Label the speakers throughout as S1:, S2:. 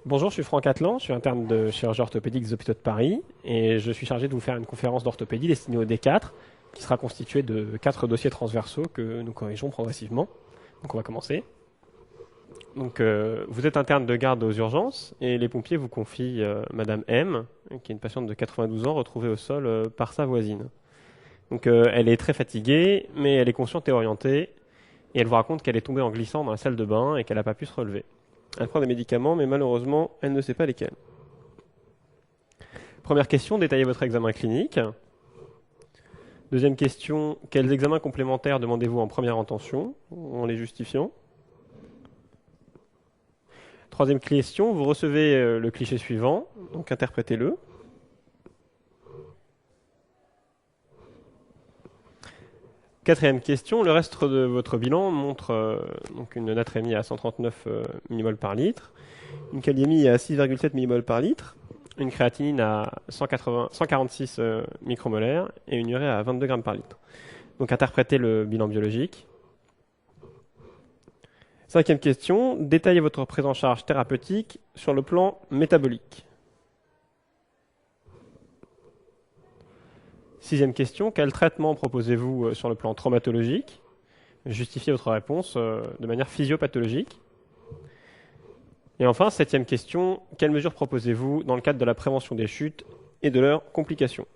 S1: Bonjour, je suis Franck Atlan, je suis interne de chirurgie orthopédique des hôpitaux de Paris et je suis chargé de vous faire une conférence d'orthopédie destinée au D4 qui sera constituée de 4 dossiers transversaux que nous corrigeons progressivement. Donc on va commencer. Vous êtes interne de garde aux urgences et les pompiers vous confient Madame M, qui est une patiente de 92 ans retrouvée au sol par sa voisine. Elle est très fatiguée, mais elle est consciente et orientée et elle vous raconte qu'elle est tombée en glissant dans la salle de bain et qu'elle n'a pas pu se relever. Elle prend des médicaments, mais malheureusement, elle ne sait pas lesquels. Première question, détaillez votre examen clinique. Deuxième question, quels examens complémentaires demandez-vous en première intention, en les justifiant? Troisième question, vous recevez le cliché suivant, donc interprétez-le. Quatrième question, le reste de votre bilan montre donc une natrémie à 139 mmol par litre, une kaliémie à 6,7 mmol par litre, une créatinine à 146 micromolaires et une urée à 22 grammes par litre. Donc interprétez le bilan biologique. Cinquième question, détaillez votre prise en charge thérapeutique sur le plan métabolique. Sixième question, quel traitement proposez-vous sur le plan traumatologique? Justifiez votre réponse de manière physiopathologique. Et enfin, septième question, quelles mesures proposez-vous dans le cadre de la prévention des chutes et de leurs complications?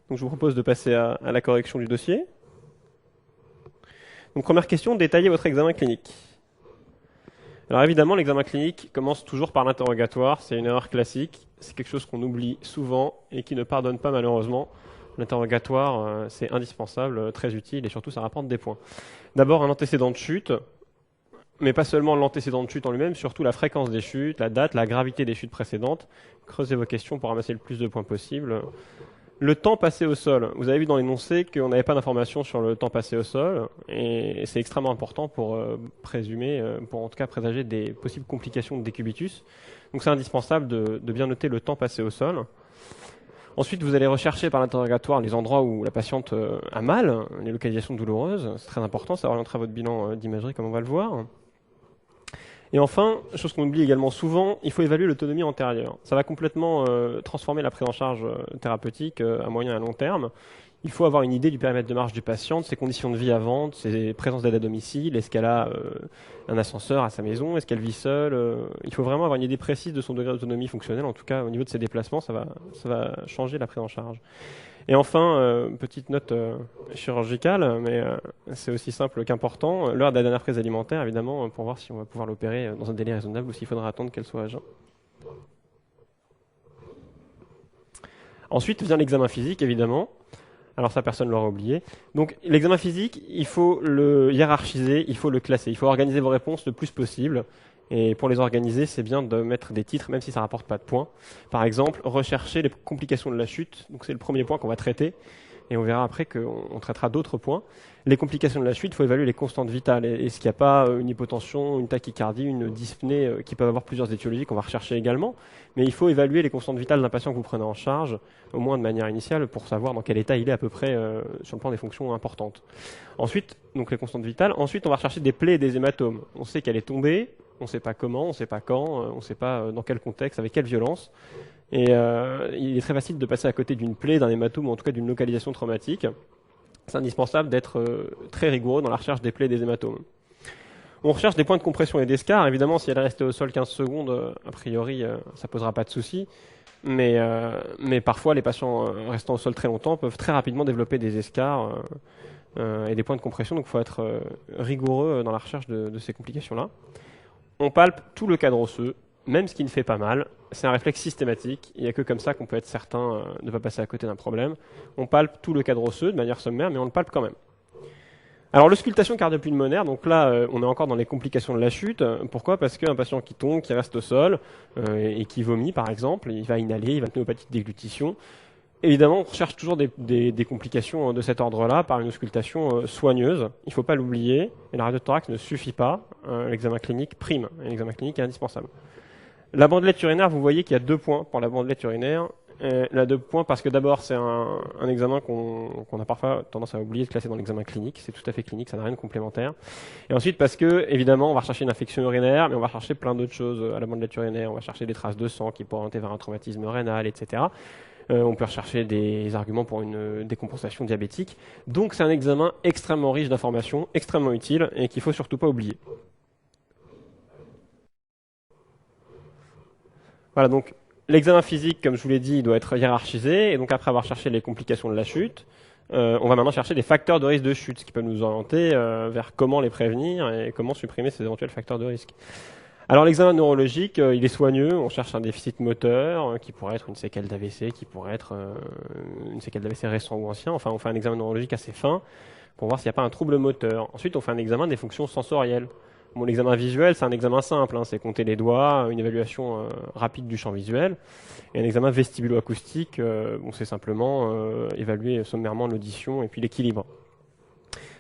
S1: Donc je vous propose de passer à la correction du dossier. Donc première question, détaillez votre examen clinique. Alors évidemment, l'examen clinique commence toujours par l'interrogatoire, c'est une erreur classique, c'est quelque chose qu'on oublie souvent et qui ne pardonne pas malheureusement. L'interrogatoire, c'est indispensable, très utile et surtout ça rapporte des points. D'abord un antécédent de chute, mais pas seulement l'antécédent de chute en lui-même, surtout la fréquence des chutes, la date, la gravité des chutes précédentes. Creusez vos questions pour ramasser le plus de points possible. Le temps passé au sol. Vous avez vu dans l'énoncé qu'on n'avait pas d'informations sur le temps passé au sol, et c'est extrêmement important pour présumer, pour en tout cas présager des possibles complications de décubitus. Donc c'est indispensable de bien noter le temps passé au sol. Ensuite, vous allez rechercher par l'interrogatoire les endroits où la patiente a mal, les localisations douloureuses. C'est très important, ça orientera votre bilan d'imagerie comme on va le voir. Et enfin, chose qu'on oublie également souvent, il faut évaluer l'autonomie antérieure. Ça va complètement transformer la prise en charge thérapeutique à moyen et à long terme. Il faut avoir une idée du périmètre de marche du patient, de ses conditions de vie avant, de ses présences d'aide à domicile, est-ce qu'elle a un ascenseur à sa maison, est-ce qu'elle vit seule. Il faut vraiment avoir une idée précise de son degré d'autonomie fonctionnelle, en tout cas au niveau de ses déplacements, ça va changer la prise en charge. Et enfin, petite note chirurgicale, mais c'est aussi simple qu'important, l'heure de la dernière prise alimentaire, évidemment, pour voir si on va pouvoir l'opérer dans un délai raisonnable ou s'il faudra attendre qu'elle soit à jeun. Ensuite vient l'examen physique, évidemment. Alors ça, personne ne l'aura oublié. Donc l'examen physique, il faut le hiérarchiser, il faut le classer, il faut organiser vos réponses le plus possible. Et pour les organiser, c'est bien de mettre des titres, même si ça ne rapporte pas de points. Par exemple, rechercher les complications de la chute. Donc c'est le premier point qu'on va traiter. Et on verra après qu'on traitera d'autres points. Les complications de la chute, il faut évaluer les constantes vitales. Est-ce qu'il n'y a pas une hypotension, une tachycardie, une dyspnée qui peuvent avoir plusieurs étiologies qu'on va rechercher également. Mais il faut évaluer les constantes vitales d'un patient que vous prenez en charge, au moins de manière initiale, pour savoir dans quel état il est à peu près sur le plan des fonctions importantes. Ensuite, donc les constantes vitales. Ensuite, on va rechercher des plaies et des hématomes. On sait qu'elle est tombée, on ne sait pas comment, on ne sait pas quand, on ne sait pas dans quel contexte, avec quelle violence. Et il est très facile de passer à côté d'une plaie, d'un hématome ou en tout cas d'une localisation traumatique. C'est indispensable d'être très rigoureux dans la recherche des plaies et des hématomes. On recherche des points de compression et d'escar. Évidemment, si elle est restée au sol 15 secondes, a priori, ça posera pas de souci. Mais parfois, les patients restant au sol très longtemps peuvent très rapidement développer des escars et des points de compression. Donc il faut être rigoureux dans la recherche de ces complications-là. On palpe tout le cadre osseux, même ce qui ne fait pas mal. C'est un réflexe systématique. Il n'y a que comme ça qu'on peut être certain de ne pas passer à côté d'un problème. On palpe tout le cadre osseux de manière sommaire, mais on le palpe quand même. Alors l'auscultation cardio-pulmonaire, donc là on est encore dans les complications de la chute. Pourquoi? Parce qu'un patient qui tombe, qui reste au sol et qui vomit par exemple, il va inhaler, il va tenir une petite déglutition. Évidemment, on recherche toujours des complications de cet ordre-là par une auscultation soigneuse. Il ne faut pas l'oublier. Et la radiothorax ne suffit pas. L'examen clinique prime. Et l'examen clinique est indispensable. La bandelette urinaire, vous voyez qu'il y a 2 points pour la bandelette urinaire. Là, 2 points, parce que d'abord, c'est un examen qu'on a parfois tendance à oublier de classer dans l'examen clinique. C'est tout à fait clinique, ça n'a rien de complémentaire. Et ensuite, parce que, évidemment, on va rechercher une infection urinaire, mais on va chercher plein d'autres choses à la bandelette urinaire. On va chercher des traces de sang qui pourraient orienter vers un traumatisme rénal, etc. On peut rechercher des arguments pour une décompensation diabétique. Donc, c'est un examen extrêmement riche d'informations, extrêmement utile, et qu'il faut surtout pas oublier. Voilà, donc l'examen physique, comme je vous l'ai dit, il doit être hiérarchisé. Et donc après avoir cherché les complications de la chute, on va maintenant chercher des facteurs de risque de chute, ce qui peut nous orienter vers comment les prévenir et comment supprimer ces éventuels facteurs de risque. Alors l'examen neurologique, il est soigneux. On cherche un déficit moteur qui pourrait être une séquelle d'AVC, qui pourrait être une séquelle d'AVC récent ou ancien. Enfin, on fait un examen neurologique assez fin pour voir s'il n'y a pas un trouble moteur. Ensuite, on fait un examen des fonctions sensorielles. Bon, l'examen visuel, c'est un examen simple, hein, c'est compter les doigts, une évaluation rapide du champ visuel. Et un examen vestibulo-acoustique, bon, c'est simplement évaluer sommairement l'audition et puis l'équilibre.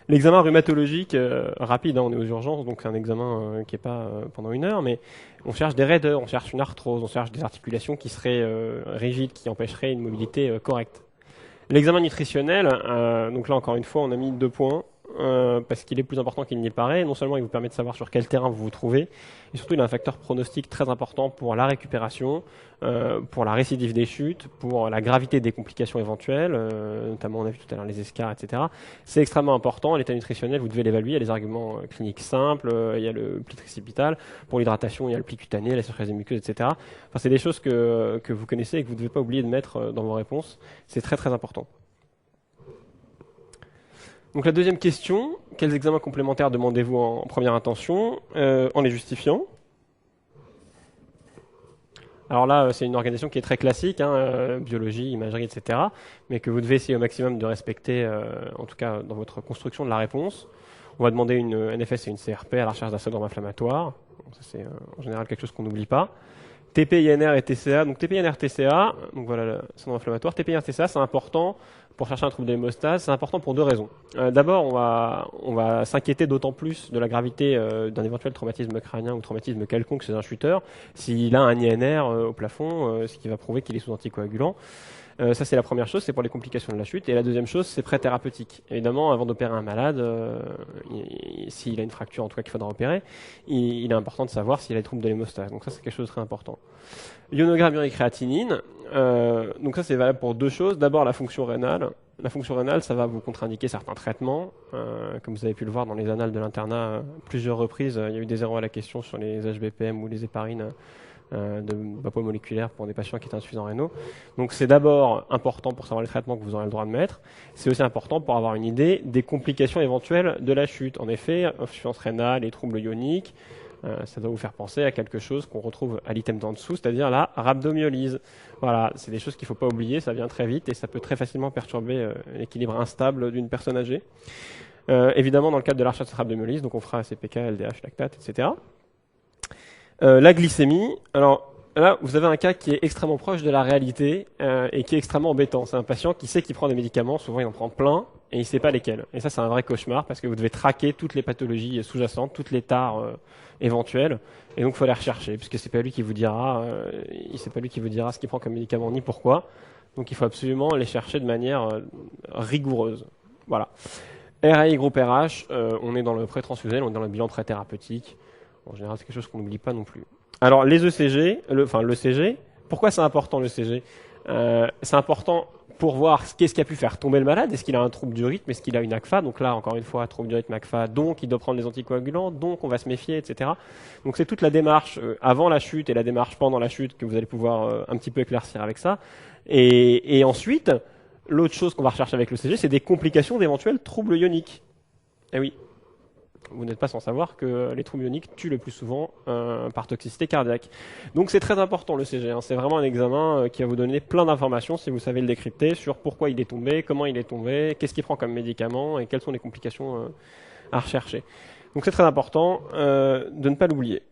S1: L'examen rhumatologique, rapide, hein, on est aux urgences, donc c'est un examen qui n'est pas pendant 1 heure, mais on cherche des raideurs, on cherche une arthrose, on cherche des articulations qui seraient rigides, qui empêcheraient une mobilité correcte. L'examen nutritionnel, donc là encore une fois, on a mis 2 points. Parce qu'il est plus important qu'il n'y paraît. Non seulement il vous permet de savoir sur quel terrain vous vous trouvez, et surtout il a un facteur pronostic très important pour la récupération, pour la récidive des chutes, pour la gravité des complications éventuelles, notamment on a vu tout à l'heure les escarres, etc. C'est extrêmement important. L'état nutritionnel, vous devez l'évaluer. Il y a des arguments cliniques simples, il y a le pli tricipital. Pour l'hydratation, il y a le pli cutané, la surface des muqueuses, etc. Enfin, c'est des choses que vous connaissez et que vous ne devez pas oublier de mettre dans vos réponses. C'est très très important. Donc la deuxième question, quels examens complémentaires demandez-vous en première intention en les justifiant? Alors là, c'est une organisation qui est très classique, hein, biologie, imagerie, etc., mais que vous devez essayer au maximum de respecter, en tout cas dans votre construction de la réponse. On va demander une NFS et une CRP à la recherche d'un syndrome inflammatoire. Bon, ça, c'est en général quelque chose qu'on n'oublie pas. TP, INR et TCA. Donc TP, INR, TCA, donc voilà le syndrome inflammatoire. TP, INR, TCA, c'est important pour chercher un trouble de l'hémostase. C'est important pour 2 raisons. D'abord, on va s'inquiéter d'autant plus de la gravité d'un éventuel traumatisme crânien ou traumatisme quelconque chez un chuteur s'il a un INR au plafond, ce qui va prouver qu'il est sous anticoagulant. Ça, c'est la première chose, c'est pour les complications de la chute. Et la deuxième chose, c'est pré-thérapeutique. Évidemment, avant d'opérer un malade, s'il a une fracture, en tout cas qu'il faudra opérer, il est important de savoir s'il a des troubles de l'hémostase. Donc ça, c'est quelque chose de très important. Ionogramme uric-créatinine. Donc ça, c'est valable pour 2 choses. D'abord, la fonction rénale. La fonction rénale, ça va vous contre-indiquer certains traitements. Comme vous avez pu le voir dans les annales de l'internat, plusieurs reprises, il y a eu des erreurs à la question sur les HBPM ou les héparines de BAPO moléculaire pour des patients qui étaient insuffisants rénaux. Donc c'est d'abord important pour savoir les traitements que vous aurez le droit de mettre. C'est aussi important pour avoir une idée des complications éventuelles de la chute. En effet, insuffisance rénale et troubles ioniques, ça doit vous faire penser à quelque chose qu'on retrouve à l'item d'en dessous, c'est-à-dire la rhabdomyolyse. Voilà, c'est des choses qu'il ne faut pas oublier, ça vient très vite et ça peut très facilement perturber l'équilibre instable d'une personne âgée. Évidemment, dans le cadre de la recherche de rhabdomyolyse, donc on fera CPK, LDH, lactate, etc. La glycémie, alors là, vous avez un cas qui est extrêmement proche de la réalité et qui est extrêmement embêtant. C'est un patient qui sait qu'il prend des médicaments, souvent il en prend plein, et il ne sait pas lesquels. Et ça, c'est un vrai cauchemar, parce que vous devez traquer toutes les pathologies sous-jacentes, toutes les tares éventuelles, et donc il faut les rechercher, puisque c'est pas lui qui vous dira, c'est pas lui qui vous dira ce qu'il prend comme médicament, ni pourquoi. Donc il faut absolument les chercher de manière rigoureuse. Voilà. RAI groupe RH, on est dans le pré-transfusionnel, on est dans le bilan pré-thérapeutique. En général, c'est quelque chose qu'on n'oublie pas non plus. Alors, les ECG, le CG, pourquoi c'est important le CG? C'est important pour voir qu'est-ce qui a pu faire tomber le malade. Est-ce qu'il a un trouble du rythme? Est-ce qu'il a une ACFA? Donc là, encore une fois, trouble du rythme ACFA, donc il doit prendre des anticoagulants, donc on va se méfier, etc. Donc c'est toute la démarche avant la chute et la démarche pendant la chute que vous allez pouvoir un petit peu éclaircir avec ça. Et ensuite, l'autre chose qu'on va rechercher avec le CG, c'est des complications d'éventuels troubles ioniques. Eh oui. Vous n'êtes pas sans savoir que les troubles ioniques tuent le plus souvent par toxicité cardiaque. Donc c'est très important le CG, hein. C'est vraiment un examen qui va vous donner plein d'informations si vous savez le décrypter sur pourquoi il est tombé, comment il est tombé, qu'est-ce qu'il prend comme médicament et quelles sont les complications à rechercher. Donc c'est très important de ne pas l'oublier.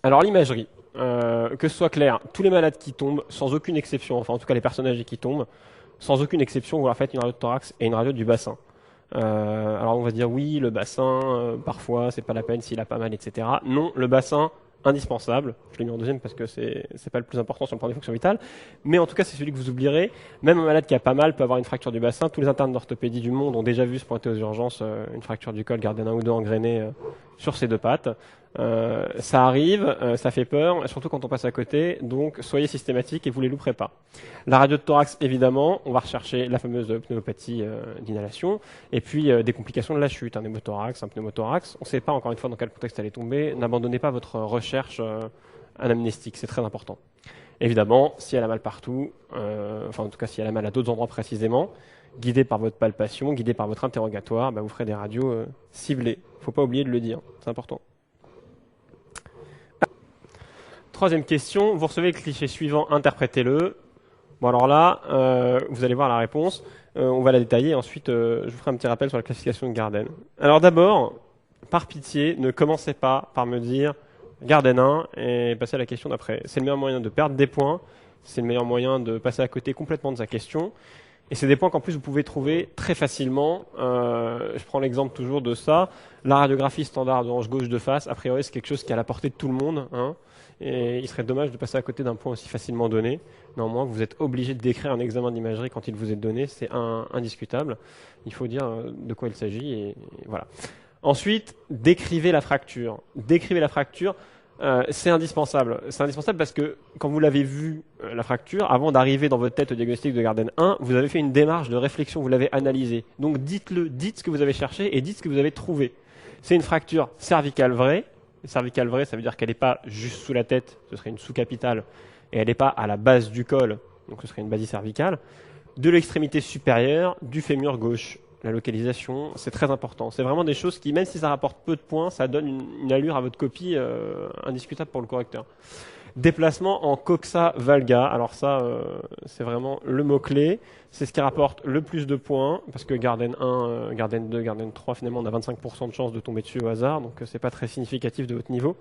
S1: Alors l'imagerie, que ce soit clair, tous les malades qui tombent, sans aucune exception, enfin en tout cas les personnes âgées qui tombent, sans aucune exception, vous leur faites une radio de thorax et une radio du bassin. Alors on va dire oui, le bassin, parfois c'est pas la peine s'il a pas mal, etc. Non, le bassin, indispensable. Je l'ai mis en deuxième parce que c'est pas le plus important sur le plan des fonctions vitales. Mais en tout cas, c'est celui que vous oublierez. Même un malade qui a pas mal peut avoir une fracture du bassin. Tous les internes d'orthopédie du monde ont déjà vu se pointer aux urgences une fracture du col, Gardner 1 ou 2 engrainé sur ses deux pattes. Ça arrive, ça fait peur, surtout quand on passe à côté. Donc, soyez systématiques et vous les louperez pas. La radio de thorax, évidemment, on va rechercher la fameuse pneumopathie d'inhalation et puis des complications de la chute, un hémothorax, un pneumothorax. On ne sait pas encore une fois dans quel contexte elle est tombée. N'abandonnez pas votre recherche anamnestique, c'est très important. Évidemment, si elle a mal partout, enfin en tout cas si elle a mal à d'autres endroits précisément, guidé par votre palpation, guidé par votre interrogatoire, vous ferez des radios ciblées. Il ne faut pas oublier de le dire, c'est important. Troisième question, vous recevez le cliché suivant, interprétez-le. Bon alors là, vous allez voir la réponse, on va la détailler, ensuite je vous ferai un petit rappel sur la classification de Garden. Alors d'abord, par pitié, ne commencez pas par me dire Garden 1 et passez à la question d'après. C'est le meilleur moyen de perdre des points, c'est le meilleur moyen de passer à côté complètement de sa question, et c'est des points qu'en plus vous pouvez trouver très facilement. Je prends l'exemple toujours de ça, la radiographie standard de hanche gauche de face, a priori c'est quelque chose qui est à la portée de tout le monde, hein. Et il serait dommage de passer à côté d'un point aussi facilement donné. Néanmoins, vous êtes obligé de décrire un examen d'imagerie quand il vous est donné, c'est indiscutable. Il faut dire de quoi il s'agit et voilà. Ensuite, décrivez la fracture. Décrivez la fracture, c'est indispensable. C'est indispensable parce que quand vous l'avez vu, la fracture, avant d'arriver dans votre tête au diagnostic de Garden 1, vous avez fait une démarche de réflexion, vous l'avez analysé. Donc dites-le, dites ce que vous avez cherché et dites ce que vous avez trouvé. C'est une fracture cervicale vraie. Cervicale vraie, ça veut dire qu'elle n'est pas juste sous la tête, ce serait une sous-capitale, et elle n'est pas à la base du col, donc ce serait une basie cervicale, de l'extrémité supérieure du fémur gauche. La localisation, c'est très important. C'est vraiment des choses qui, même si ça rapporte peu de points, ça donne une allure à votre copie indiscutable pour le correcteur. Déplacement en coxa valga. Alors ça, c'est vraiment le mot-clé. C'est ce qui rapporte le plus de points, parce que Garden 1, Garden 2, Garden 3, finalement, on a 25% de chance de tomber dessus au hasard, donc c'est pas très significatif de votre niveau.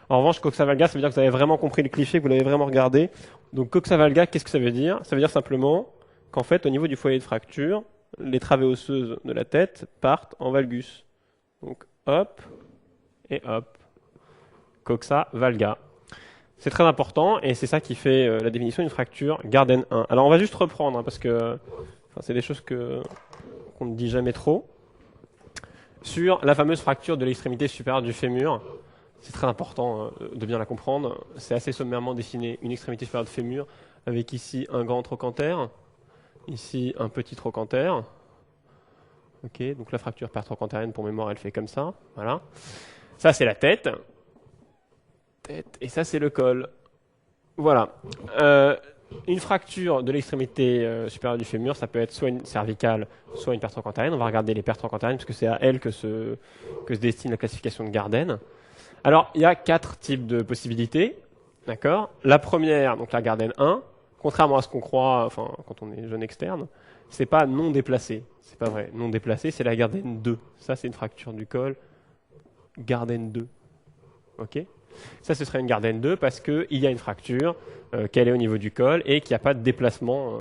S1: En revanche, coxa valga, ça veut dire que vous avez vraiment compris le cliché, que vous l'avez vraiment regardé. Donc coxa valga, qu'est-ce que ça veut dire? Ça veut dire simplement qu'en fait, au niveau du foyer de fracture, les travées osseuses de la tête partent en valgus. Donc hop et hop. Coxa valga. C'est très important et c'est ça qui fait la définition d'une fracture Garden 1. Alors on va juste reprendre parce que c'est des choses qu'on ne dit jamais trop. Sur la fameuse fracture de l'extrémité supérieure du fémur, c'est très important de bien la comprendre. C'est assez sommairement dessiné une extrémité supérieure de fémur avec ici un grand trochanter, ici un petit trochanter. Ok, donc la fracture pertrochantérienne pour mémoire elle fait comme ça. Voilà. Ça c'est la tête. Et ça c'est le col. Voilà. Une fracture de l'extrémité supérieure du fémur, ça peut être soit une cervicale, soit une pertrochantérienne. On va regarder les pertrochantériennes parce que c'est à elles que se destine la classification de Garden. Alors il y a 4 types de possibilités. D'accord. La première, donc la Garden 1, contrairement à ce qu'on croit, enfin quand on est jeune externe, c'est pas non déplacé. C'est pas vrai. Non déplacé, c'est la Garden 2. Ça c'est une fracture du col. Garden 2. Ok. Ça, ce serait une Garden 2 parce qu'il y a une fracture, qu'elle est au niveau du col et qu'il n'y a pas de déplacement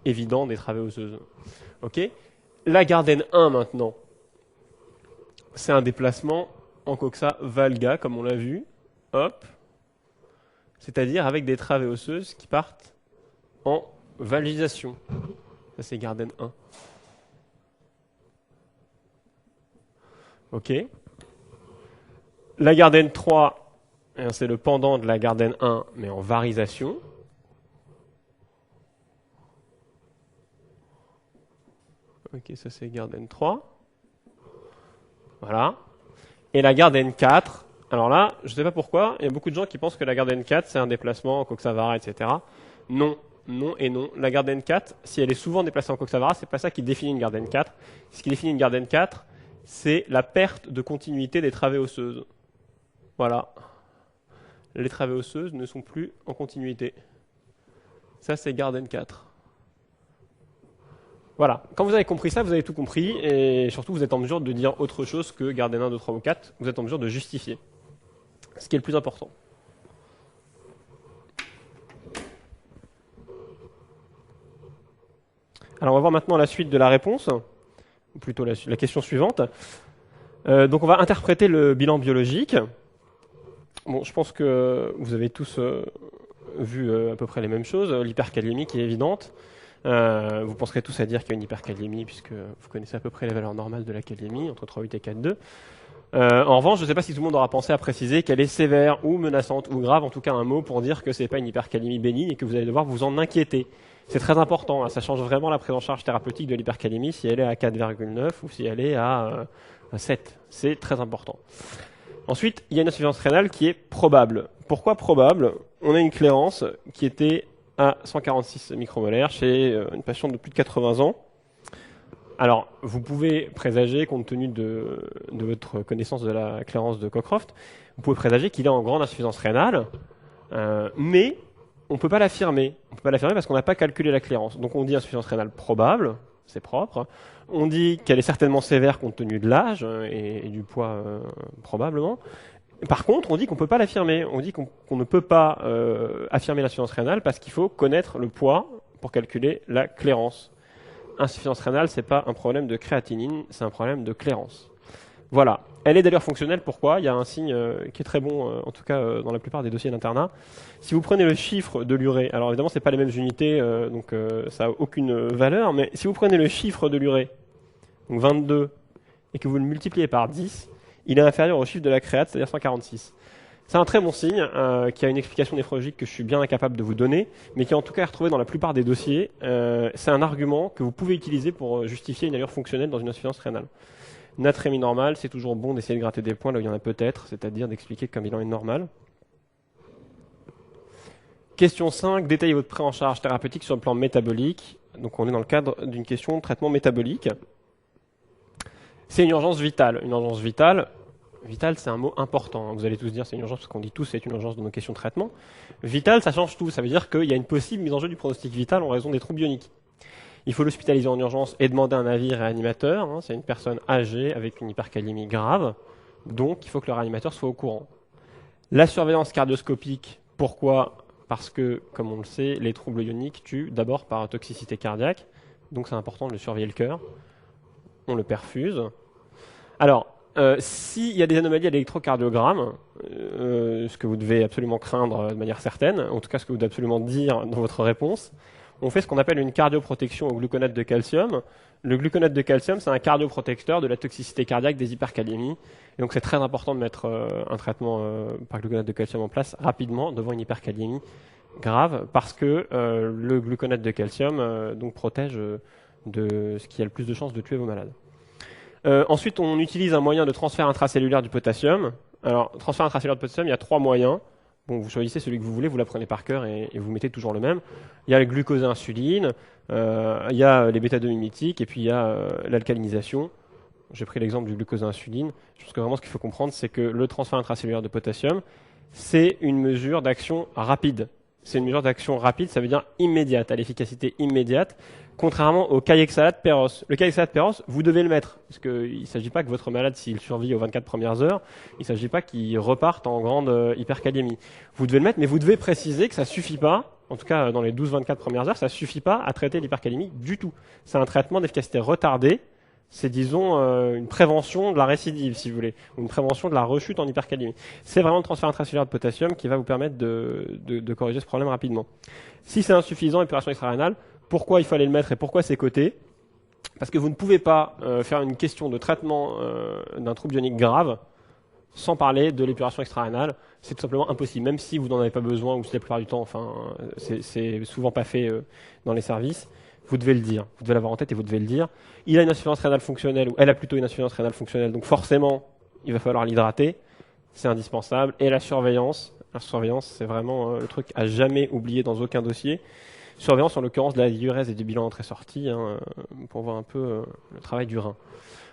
S1: évident des travées osseuses. Okay. La Garden 1 maintenant, c'est un déplacement en coxa valga, comme on l'a vu. Hop. C'est-à-dire avec des travées osseuses qui partent en valgisation. Ça, c'est Garden 1. Ok. La Garden 3, c'est le pendant de la Garden 1, mais en varisation. Ok, ça c'est Garden 3. Voilà. Et la Garden 4, alors là, je ne sais pas pourquoi, il y a beaucoup de gens qui pensent que la Garden 4, c'est un déplacement en coxavara, etc. Non, non et non. La Garden 4, si elle est souvent déplacée en coxavara, c'est pas ça qui définit une Garden 4. Ce qui définit une Garden 4, c'est la perte de continuité des travées osseuses. Voilà. Les travées osseuses ne sont plus en continuité. Ça, c'est Garden 4. Voilà. Quand vous avez compris ça, vous avez tout compris. Et surtout, vous êtes en mesure de dire autre chose que Garden 1, 2, 3 ou 4. Vous êtes en mesure de justifier. Ce qui est le plus important. Alors, on va voir maintenant la suite de la réponse. Ou plutôt la question suivante. Donc, on va interpréter le bilan biologique. Bon, je pense que vous avez tous vu à peu près les mêmes choses. L'hypercalémie qui est évidente. Vous penserez tous à dire qu'il y a une hypercalémie puisque vous connaissez à peu près les valeurs normales de la calémie, entre 3,8 et 4,2. En revanche, je ne sais pas si tout le monde aura pensé à préciser qu'elle est sévère ou menaçante ou grave, en tout cas un mot pour dire que c'est pas une hypercalémie bénigne et que vous allez devoir vous en inquiéter. C'est très important, hein, ça change vraiment la prise en charge thérapeutique de l'hypercalémie si elle est à 4,9 ou si elle est à 7. C'est très important. Ensuite, il y a une insuffisance rénale qui est probable. Pourquoi probable? On a une clairance qui était à 146 micromolaires chez une patiente de plus de 80 ans. Alors, vous pouvez présager, compte tenu de votre connaissance de la clairance de Cockcroft, vous pouvez présager qu'il est en grande insuffisance rénale, mais on ne peut pas l'affirmer. On ne peut pas l'affirmer parce qu'on n'a pas calculé la clairance. Donc on dit insuffisance rénale probable, c'est propre. On dit qu'elle est certainement sévère compte tenu de l'âge et du poids probablement. Par contre, on dit qu'on ne peut pas l'affirmer. On dit qu'on ne peut pas affirmer l'insuffisance rénale parce qu'il faut connaître le poids pour calculer la clairance. Insuffisance rénale, c'est pas un problème de créatinine, c'est un problème de clairance. Voilà. Elle est d'ailleurs fonctionnelle. Pourquoi? Il y a un signe qui est très bon, en tout cas dans la plupart des dossiers d'internat. Si vous prenez le chiffre de l'urée, alors évidemment c'est pas les mêmes unités, donc ça n'a aucune valeur, mais si vous prenez le chiffre de l'urée, donc 22, et que vous le multipliez par 10, il est inférieur au chiffre de la créate, c'est-à-dire 146. C'est un très bon signe qui a une explication néphrologique que je suis bien incapable de vous donner, mais qui est en tout cas retrouvé dans la plupart des dossiers. C'est un argument que vous pouvez utiliser pour justifier une allure fonctionnelle dans une insuffisance rénale. Natrémie normale, c'est toujours bon d'essayer de gratter des points là où il y en a peut-être, c'est-à-dire d'expliquer que comme bilan est normal. Question 5, détaillez votre prise en charge thérapeutique sur le plan métabolique. Donc on est dans le cadre d'une question de traitement métabolique. C'est une urgence vitale. Une urgence vitale, vital, c'est un mot important. Vous allez tous dire c'est une urgence parce qu'on dit tous c'est une urgence de nos questions de traitement. Vital, ça change tout. Ça veut dire qu'il y a une possible mise en jeu du pronostic vital en raison des troubles bioniques. Il faut l'hospitaliser en urgence et demander un avis réanimateur. Hein. C'est une personne âgée avec une hypercalémie grave. Donc, il faut que le réanimateur soit au courant. La surveillance cardioscopique, pourquoi? Parce que, comme on le sait, les troubles ioniques tuent d'abord par toxicité cardiaque. Donc, c'est important de le surveiller le cœur. On le perfuse. Alors, s'il y a des anomalies à l'électrocardiogramme, ce que vous devez absolument craindre de manière certaine, en tout cas ce que vous devez absolument dire dans votre réponse, on fait ce qu'on appelle une cardioprotection au gluconate de calcium. Le gluconate de calcium, c'est un cardioprotecteur de la toxicité cardiaque des hypercalémies. Et donc c'est très important de mettre un traitement par gluconate de calcium en place rapidement devant une hypercalémie grave, parce que le gluconate de calcium donc protège de ce qui a le plus de chances de tuer vos malades. Ensuite, on utilise un moyen de transfert intracellulaire du potassium. Alors, transfert intracellulaire de potassium, il y a 3 moyens. Bon, vous choisissez celui que vous voulez, vous l'apprenez par cœur et vous mettez toujours le même. Il y a le glucose et insuline, il y a les bêta-2 mimetiques et puis il y a l'alcalinisation. J'ai pris l'exemple du glucose et insuline. Je pense que vraiment ce qu'il faut comprendre, c'est que le transfert intracellulaire de potassium, c'est une mesure d'action rapide. C'est une mesure d'action rapide, ça veut dire immédiate, à l'efficacité immédiate, contrairement au caïxalate péros. Le caïxalate péros, vous devez le mettre, parce qu'il ne s'agit pas que votre malade, s'il survit aux 24 premières heures, il ne s'agit pas qu'il reparte en grande hypercalémie. Vous devez le mettre, mais vous devez préciser que ça ne suffit pas, en tout cas dans les 12-24 premières heures, ça ne suffit pas à traiter l'hypercalémie du tout. C'est un traitement d'efficacité retardée. C'est, disons, une prévention de la récidive, si vous voulez, ou une prévention de la rechute en hypercalémie. C'est vraiment le transfert intracellulaire de potassium qui va vous permettre de corriger ce problème rapidement. Si c'est insuffisant, épuration extra-rénale, pourquoi il fallait le mettre et pourquoi c'est coté? Parce que vous ne pouvez pas faire une question de traitement d'un trouble ionique grave sans parler de l'épuration extra-rénale. C'est tout simplement impossible, même si vous n'en avez pas besoin, ou si la plupart du temps, enfin, c'est souvent pas fait dans les services. Vous devez le dire, vous devez l'avoir en tête et vous devez le dire. Il a une insuffisance rénale fonctionnelle, ou elle a plutôt une insuffisance rénale fonctionnelle, donc forcément, il va falloir l'hydrater, c'est indispensable. Et la surveillance, c'est vraiment le truc à jamais oublier dans aucun dossier. Surveillance en l'occurrence de la diurèse et du bilan entrée-sortie, hein, pour voir un peu le travail du rein.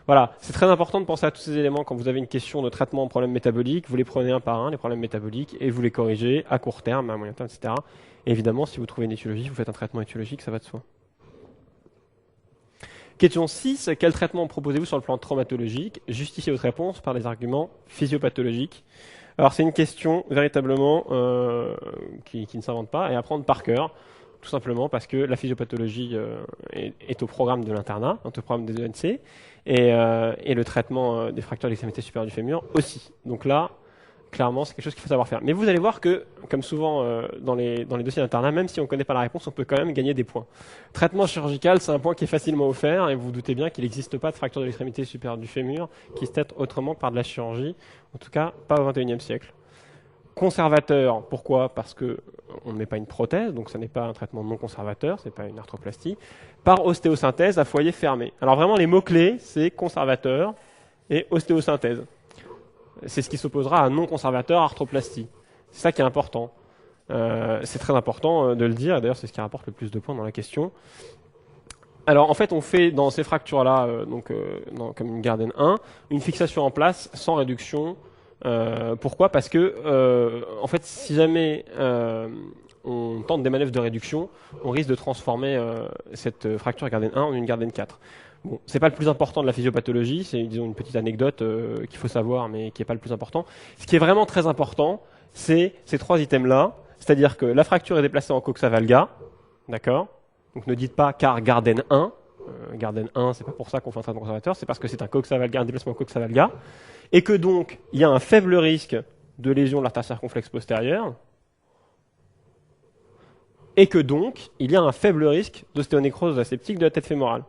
S1: Voilà, c'est très important de penser à tous ces éléments quand vous avez une question de traitement en problème métabolique. Vous les prenez un par un, les problèmes métaboliques, et vous les corrigez à court terme, à moyen terme, etc. Et évidemment, si vous trouvez une étiologie, vous faites un traitement étiologique, ça va de soi. Question 6. Quel traitement proposez-vous sur le plan traumatologique? Justifiez votre réponse par des arguments physiopathologiques. Alors c'est une question véritablement qui ne s'invente pas et à prendre par cœur, tout simplement parce que la physiopathologie est au programme de l'internat, au programme des ENC, et le traitement des fractures de l'extrémité supérieure du fémur aussi. Donc là, Clairement, c'est quelque chose qu'il faut savoir faire. Mais vous allez voir que, comme souvent dans les dossiers d'internat, même si on ne connaît pas la réponse, on peut quand même gagner des points. Traitement chirurgical, c'est un point qui est facilement offert, et vous vous doutez bien qu'il n'existe pas de fracture de l'extrémité supérieure du fémur qui se traite autrement que par de la chirurgie, en tout cas pas au XXIe siècle. Conservateur, pourquoi? Parce que on ne met pas une prothèse, donc ce n'est pas un traitement non conservateur, ce n'est pas une arthroplastie. Par ostéosynthèse à foyer fermé. Alors vraiment, les mots-clés, c'est conservateur et ostéosynthèse. C'est ce qui s'opposera à non-conservateur, arthroplastie. C'est ça qui est important. C'est très important de le dire, et d'ailleurs c'est ce qui rapporte le plus de points dans la question. Alors en fait on fait dans ces fractures-là, comme une Garden 1, une fixation en place sans réduction. Pourquoi? Parce que en fait si jamais on tente des manœuvres de réduction, on risque de transformer cette fracture Garden 1 en une Garden 4. Bon, c'est pas le plus important de la physiopathologie, c'est disons une petite anecdote qu'il faut savoir, mais qui n'est pas le plus important. Ce qui est vraiment très important, c'est ces trois items-là, c'est-à-dire que la fracture est déplacée en coxa valga, d'accord? Donc ne dites pas car Garden 1. Garden 1, c'est pas pour ça qu'on fait un traitement conservateur, c'est parce que c'est un coxa valga, un déplacement coxa valga, et que donc il y a un faible risque de lésion de l'artère circonflexe postérieure, et que donc il y a un faible risque d'ostéonécrose aseptique de la tête fémorale.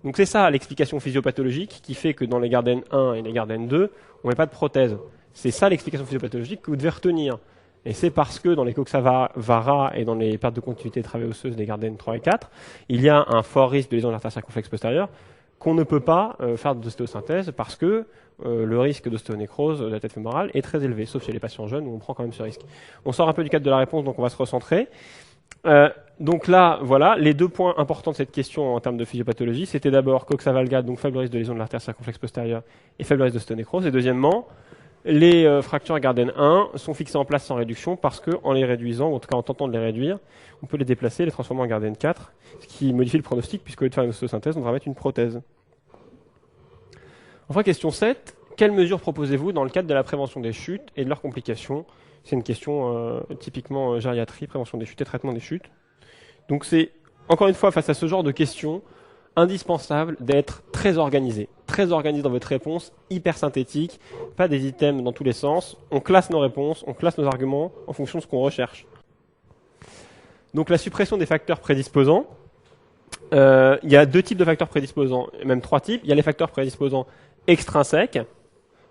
S1: Donc c'est ça l'explication physiopathologique qui fait que dans les Garden 1 et les Garden 2, on ne met pas de prothèse. C'est ça l'explication physiopathologique que vous devez retenir. Et c'est parce que dans les coxa vara et dans les pertes de continuité de travée osseuse des Garden 3 et 4, il y a un fort risque de lésion de l'artère circonflexe postérieure qu'on ne peut pas faire d'ostéosynthèse parce que le risque d'ostéonécrose de la tête fémorale est très élevé, sauf chez les patients jeunes où on prend quand même ce risque. On sort un peu du cadre de la réponse, donc on va se recentrer. Donc là, voilà, les deux points importants de cette question en termes de physiopathologie, c'était d'abord coxa valga, donc faible risque de lésion de l'artère circonflexe postérieure et faible risque d'ostéonécrose. Et deuxièmement, les fractures Garden 1 sont fixées en place sans réduction parce qu'en les réduisant, ou en tout cas en tentant de les réduire, on peut les déplacer, les transformer en Garden 4, ce qui modifie le pronostic puisqu'au lieu de faire une ostéosynthèse, on devra mettre une prothèse. Enfin, question 7. Quelles mesures proposez-vous dans le cadre de la prévention des chutes et de leurs complications? C'est une question typiquement gériatrie, prévention des chutes et traitement des chutes. Donc c'est, encore une fois, face à ce genre de questions, indispensable d'être très organisé dans votre réponse, hyper synthétique, pas des items dans tous les sens. On classe nos réponses, on classe nos arguments en fonction de ce qu'on recherche. Donc la suppression des facteurs prédisposants. Il y a deux types de facteurs prédisposants, même trois types. Il y a les facteurs prédisposants extrinsèques.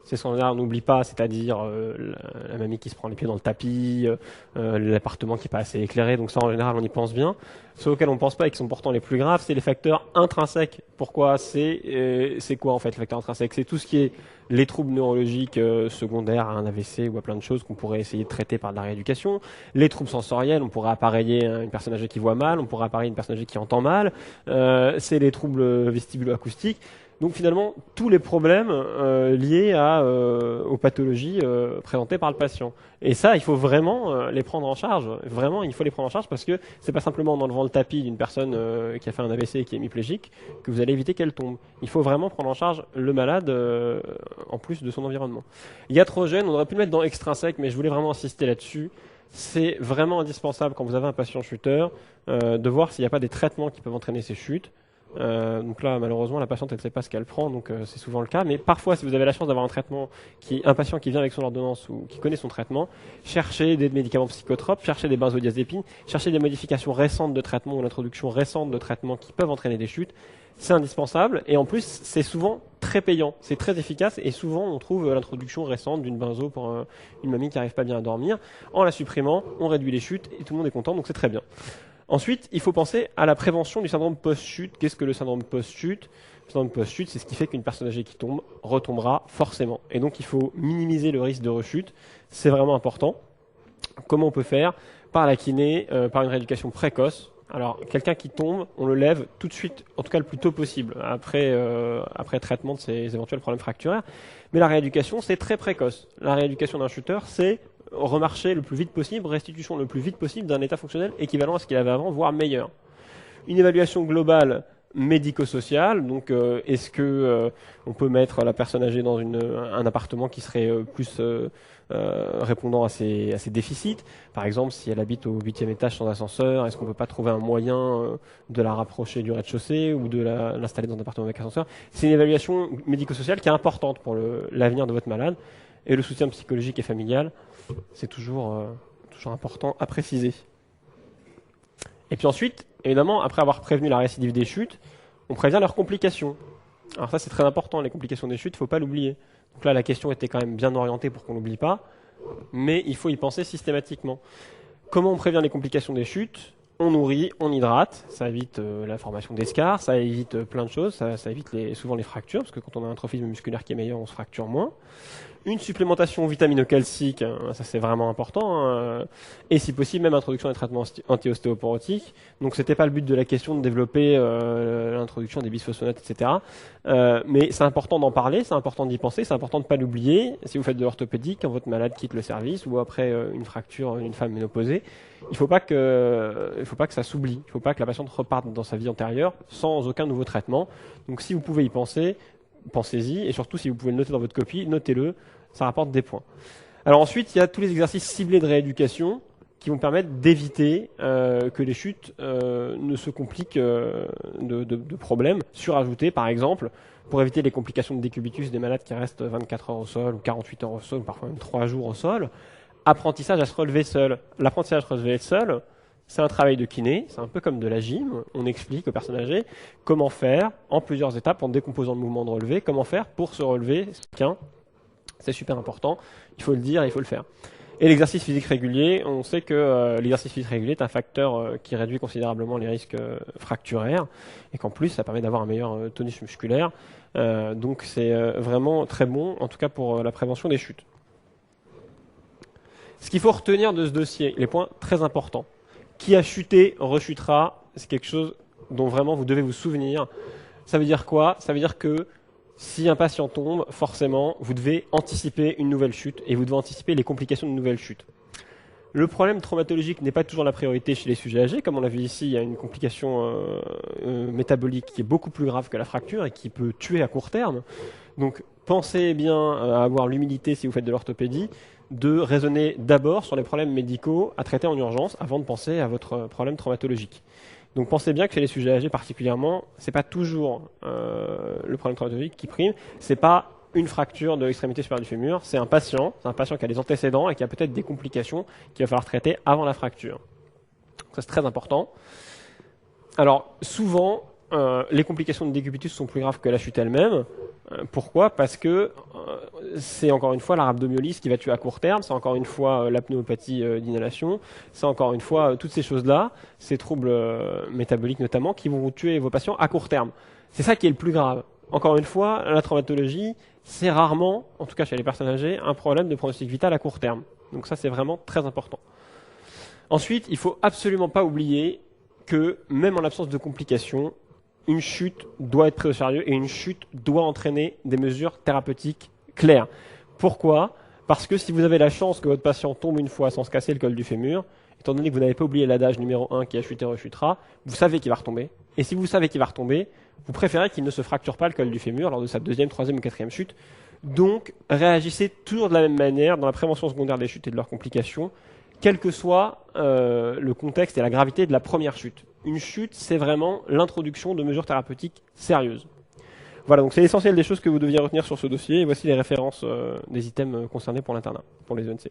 S1: C'est ce qu'on n'oublie pas, c'est-à-dire la mamie qui se prend les pieds dans le tapis, l'appartement qui n'est pas assez éclairé, donc ça en général on y pense bien. Ceux auxquels on ne pense pas et qui sont pourtant les plus graves, c'est les facteurs intrinsèques. Pourquoi? C'est quoi en fait les facteurs intrinsèques? C'est tout ce qui est les troubles neurologiques secondaires à un AVC ou à plein de choses qu'on pourrait essayer de traiter par de la rééducation. Les troubles sensoriels, on pourrait appareiller une personne âgée qui voit mal, on pourrait appareiller une personne âgée qui entend mal. C'est les troubles vestibulo-acoustiques. Donc finalement, tous les problèmes liés aux pathologies présentées par le patient. Et ça, il faut vraiment les prendre en charge. Vraiment, il faut les prendre en charge parce que c'est pas simplement en enlevant le tapis d'une personne qui a fait un AVC et qui est hémiplégique que vous allez éviter qu'elle tombe. Il faut vraiment prendre en charge le malade en plus de son environnement. Iatrogène, on aurait pu le mettre dans extrinsèque, mais je voulais vraiment insister là-dessus. C'est vraiment indispensable quand vous avez un patient chuteur de voir s'il n'y a pas des traitements qui peuvent entraîner ces chutes. Donc là, malheureusement, la patiente, elle ne sait pas ce qu'elle prend, donc c'est souvent le cas. Mais parfois, si vous avez la chance d'avoir un patient qui vient avec son ordonnance ou qui connaît son traitement, cherchez des médicaments psychotropes, cherchez des benzodiazépines, cherchez des modifications récentes de traitement ou l'introduction récente de traitements qui peuvent entraîner des chutes. C'est indispensable et en plus, c'est souvent très payant, c'est très efficace et souvent, on trouve l'introduction récente d'une benzo pour une mamie qui n'arrive pas bien à dormir. En la supprimant, on réduit les chutes et tout le monde est content, donc c'est très bien. Ensuite, il faut penser à la prévention du syndrome post-chute. Qu'est-ce que le syndrome post-chute? Le syndrome post-chute, c'est ce qui fait qu'une personne âgée qui tombe retombera forcément. Et donc, il faut minimiser le risque de rechute. C'est vraiment important. Comment on peut faire? Par la kiné, par une rééducation précoce. Alors, quelqu'un qui tombe, on le lève tout de suite, en tout cas le plus tôt possible, après traitement de ses éventuels problèmes fracturaires. Mais la rééducation, c'est très précoce. La rééducation d'un chuteur, c'est remarcher le plus vite possible, restitution le plus vite possible d'un état fonctionnel équivalent à ce qu'il avait avant, voire meilleur. Une évaluation globale médico-sociale, donc est-ce que on peut mettre la personne âgée dans un appartement qui serait plus répondant à ses déficits. Par exemple, si elle habite au 8e étage sans ascenseur, est-ce qu'on ne peut pas trouver un moyen de la rapprocher du rez-de-chaussée ou de l'installer dans un appartement avec ascenseur? C'est une évaluation médico-sociale qui est importante pour l'avenir de votre malade. et le soutien psychologique et familial, c'est toujours important à préciser. Et puis ensuite, évidemment, après avoir prévenu la récidive des chutes, on prévient leurs complications. Alors ça, c'est très important, les complications des chutes, il ne faut pas l'oublier. Donc là, la question était quand même bien orientée pour qu'on ne l'oublie pas, mais il faut y penser systématiquement. Comment on prévient les complications des chutes? On nourrit, on hydrate, ça évite la formation d'escarres, ça évite plein de choses, ça évite souvent les fractures, parce que quand on a un trophisme musculaire qui est meilleur, on se fracture moins. Une supplémentation vitamino-calcique, ça c'est vraiment important, et si possible même introduction des traitements anti-ostéoporotiques. Donc c'était pas le but de la question de développer l'introduction des bisphosphonates, etc. Mais c'est important d'en parler, c'est important d'y penser, c'est important de ne pas l'oublier. Si vous faites de l'orthopédie, quand votre malade quitte le service ou après une fracture, une femme ménopausée, il ne faut pas que ça s'oublie, il ne faut pas que la patiente reparte dans sa vie antérieure sans aucun nouveau traitement. Donc si vous pouvez y penser, pensez-y, et surtout si vous pouvez le noter dans votre copie, notez-le, ça rapporte des points. Alors ensuite, il y a tous les exercices ciblés de rééducation qui vont permettre d'éviter que les chutes ne se compliquent de problèmes surajoutés, par exemple, pour éviter les complications de décubitus des malades qui restent 24 heures au sol, ou 48 heures au sol, ou parfois même 3 jours au sol. Apprentissage à se relever seul. L'apprentissage à se relever seul, c'est un travail de kiné, c'est un peu comme de la gym. On explique aux personnes âgées comment faire en plusieurs étapes, en décomposant le mouvement de relevé, comment faire pour se relever. C'est super important, il faut le dire, il faut le faire. Et l'exercice physique régulier, on sait que l'exercice physique régulier est un facteur qui réduit considérablement les risques fracturaires, et qu'en plus ça permet d'avoir un meilleur tonus musculaire. Donc c'est vraiment très bon, en tout cas pour la prévention des chutes. Ce qu'il faut retenir de ce dossier, les points très importants. Qui a chuté, rechutera, c'est quelque chose dont vraiment vous devez vous souvenir. Ça veut dire quoi? Ça veut dire que si un patient tombe, forcément, vous devez anticiper une nouvelle chute et vous devez anticiper les complications d'une nouvelle chute. Le problème traumatologique n'est pas toujours la priorité chez les sujets âgés. Comme on l'a vu ici, il y a une complication métabolique qui est beaucoup plus grave que la fracture et qui peut tuer à court terme. Donc pensez bien à avoir l'humilité, si vous faites de l'orthopédie, de raisonner d'abord sur les problèmes médicaux à traiter en urgence avant de penser à votre problème traumatologique. Donc pensez bien que chez les sujets âgés particulièrement, c'est pas toujours le problème traumatologique qui prime, c'est pas une fracture de l'extrémité supérieure du fémur, c'est un patient qui a des antécédents et qui a peut-être des complications qu'il va falloir traiter avant la fracture. Ça c'est très important. Alors souvent, les complications de décubitus sont plus graves que la chute elle-même. Pourquoi? Parce que c'est encore une fois la rhabdomyolyse qui va tuer à court terme, c'est encore une fois la pneumopathie d'inhalation, c'est encore une fois toutes ces choses-là, ces troubles métaboliques notamment, qui vont tuer vos patients à court terme. C'est ça qui est le plus grave. Encore une fois, la traumatologie, c'est rarement, en tout cas chez les personnes âgées, un problème de pronostic vital à court terme. Donc ça, c'est vraiment très important. Ensuite, il ne faut absolument pas oublier que même en l'absence de complications, une chute doit être prise au sérieux et une chute doit entraîner des mesures thérapeutiques claires. Pourquoi? Parce que si vous avez la chance que votre patient tombe une fois sans se casser le col du fémur, étant donné que vous n'avez pas oublié l'adage numéro 1 qui a chuté rechutera, vous savez qu'il va retomber. Et si vous savez qu'il va retomber, vous préférez qu'il ne se fracture pas le col du fémur lors de sa deuxième, troisième ou quatrième chute. Donc réagissez toujours de la même manière dans la prévention secondaire des chutes et de leurs complications, quel que soit le contexte et la gravité de la première chute. Une chute, c'est vraiment l'introduction de mesures thérapeutiques sérieuses. Voilà, donc c'est l'essentiel des choses que vous deviez retenir sur ce dossier. Et voici les références des items concernés pour l'internat, pour les ENC.